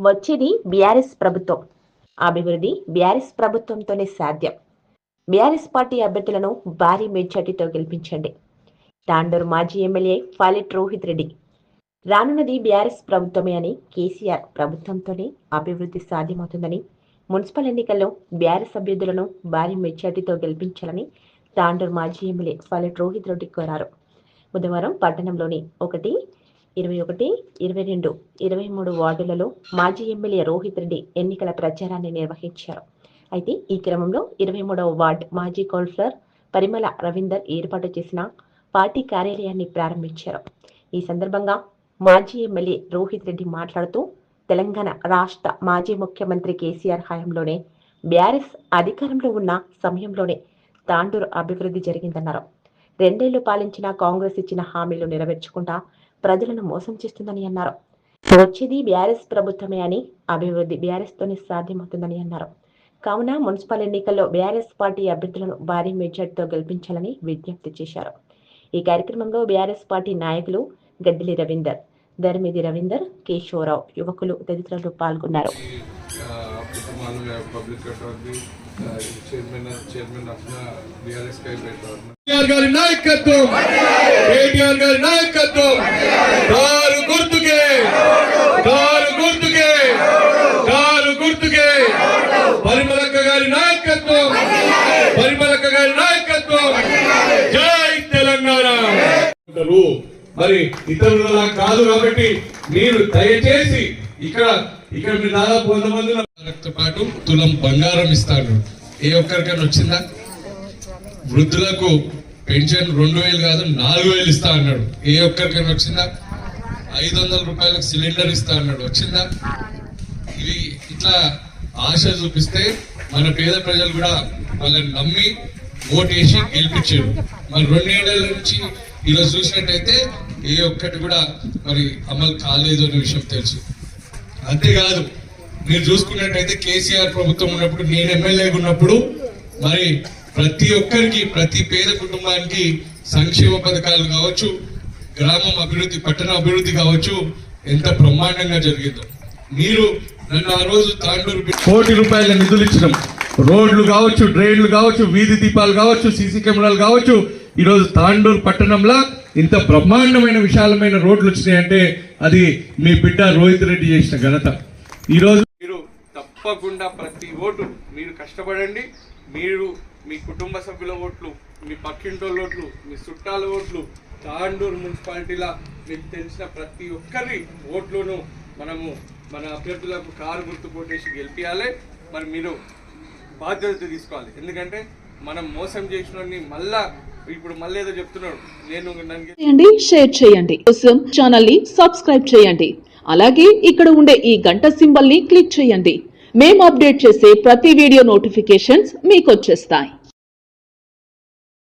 వచ్చేది బీఆర్ఎస్ ప్రభుత్వం. అభివృద్ధి బీఆర్ఎస్ ప్రభుత్వంతోనే సాధ్యం. బీఆర్ఎస్ పార్టీ అభ్యర్థులను భారీ మెజార్టీతో గెలిపించండి. తాండూరు మాజీ MLA folate Rohit Reddy. రానున్నది BRS ప్రభుత్వమే అని, కేసీఆర్ ప్రభుత్వంతోనే అభివృద్ధి సాధ్యమవుతుందని, మున్సిపల్ ఎన్నికల్లో బీఆర్ఎస్ అభ్యర్థులను భారీ మెజార్టీతో గెలిపించాలని తాండూరు మాజీ ఎమ్మెల్యే ఫాలెట్ రోహిత్ రెడ్డి కోరారు. బుధవారం పట్టణంలోని 1, 21, 22, 23 వార్డులలో మాజీ ఎమ్మెల్యే రోహిత్ రెడ్డి ఎన్నికల ప్రచారాన్ని నిర్వహించారు. అయితే ఈ క్రమంలో 23వ వార్డు మాజీ కౌన్సిలర్ పరిమళ రవీందర్ ఏర్పాటు చేసిన పార్టీ కార్యాలయాన్ని ప్రారంభించారు. ఈ సందర్భంగా మాజీ ఎమ్మెల్యే రోహిత్ రెడ్డి మాట్లాడుతూ, తెలంగాణ రాష్ట్ర మాజీ ముఖ్యమంత్రి కేసీఆర్ హయాంలోనే, బీఆర్ఎస్ అధికారంలో ఉన్న సమయంలోనే తాండూరు అభివృద్ధి జరిగిందన్నారు. 2 ఏళ్లు పాలించిన కాంగ్రెస్ ఇచ్చిన హామీలు నెరవేర్చకుండా ప్రజలను మోసం చేస్తుందని అన్నారు. వచ్చేది బీఆర్ఎస్ ప్రభుత్వమే అని, అభివృద్ధి బీఆర్ఎస్ తోనే సాధ్యమవుతుందని అన్నారు. కావున మున్సిపల్ ఎన్నికల్లో బీఆర్ఎస్ పార్టీ అభ్యర్థులను భారీ మెజార్టీతో గెలిపించాలని విజ్ఞప్తి చేశారు. ఈ కార్యక్రమంలో బీఆర్ఎస్ పార్టీ నాయకులు గడ్డిలి రవీందర్, ధర్మిది రవీందర్, కేశవరావు, యువకులు తదితరులు పాల్గొన్నారు. పరిమళక్క గారి నాయకత్వం, పరిమళక్క గారి నాయకత్వం, జై తెలంగాణ. మరి ఇతరుల కాదు కాబట్టి మీరు దయచేసి ఇక్కడ మీరు దాదాపు 100 మందితో పాటు తులం బంగారం ఇస్తాను. ఏ ఒక్కరికైనా వచ్చిందా? వృద్ధులకు పెన్షన్ 2000 కాదు 4000 ఇస్తా అన్నాడు. ఏ ఒక్కరికైనా వచ్చిందా? 500 రూపాయలకు సిలిండర్ ఇస్తా అన్నాడు. వచ్చిందా? ఇవి ఇట్లా ఆశ చూపిస్తే మన పేద ప్రజలు కూడా వాళ్ళని నమ్మి ఓటేసి గెలిపించారు. మరి 2 ఏళ్ల నుంచి ఈరోజు చూసినట్టయితే ఏ ఒక్కటి కూడా మరి అమలు కాలేదు అనే విషయం తెలుసు. అంతేకాదు, మీరు చూసుకున్నట్టయితే కేసీఆర్ ప్రభుత్వం ఉన్నప్పుడు, నేను ఎమ్మెల్యేగా ఉన్నప్పుడు మరి ప్రతి ఒక్కరికి, ప్రతి పేద కుటుంబానికి సంక్షేమ పథకాలు కావచ్చు, గ్రామం అభివృద్ధి, పట్టణ అభివృద్ధి కావచ్చు, ఎంత బ్రహ్మాండంగా జరిగిందో. మీరు నన్ను ఆ రోజు తాండూరు ₹1 కోటి నిధులు ఇచ్చినాం. రోడ్లు కావచ్చు, డ్రైన్లు కావచ్చు, వీధి దీపాలు కావచ్చు, సీసీ కెమెరాలు కావచ్చు. ఈరోజు తాండూరు పట్టణంలో ఇంత బ్రహ్మాండమైన విశాలమైన రోడ్లు వచ్చినాయంటే అది మీ బిడ్డ రోహిత్ రెడ్డి చేసిన ఘనత. ఈరోజు మీరు తప్పకుండా ప్రతి ఓటు మీరు కష్టపడండి. మీరు మీ కుటుంబ సభ్యుల ఓట్లు, మీ పక్కింటోళ్ళ ఓట్లు, మీ చుట్టాల ఓట్లు, తాండూరు మున్సిపాలిటీలో మీకు తెలిసిన ప్రతి ఒక్కరి ఓట్లను మనము మన అభ్యర్థులకు కారు గుర్తు కొట్టేసి గెలిపియాలి. మరి మీరు బాధ్యత తీసుకోవాలి. ఎందుకంటే మనం మోసం చేసిన మళ్ళీ ఏదో చెప్తున్నాడు. షేర్ చేయండి, ఛానల్ ని సబ్స్క్రైబ్ చేయండి. అలాగే ఇక్కడ ఉండే ఈ గంట సింబల్ ని క్లిక్ చేయండి. మేము అప్డేట్ చేసే ప్రతి వీడియో నోటిఫికేషన్స్ మీకు వచ్చేస్తాయి.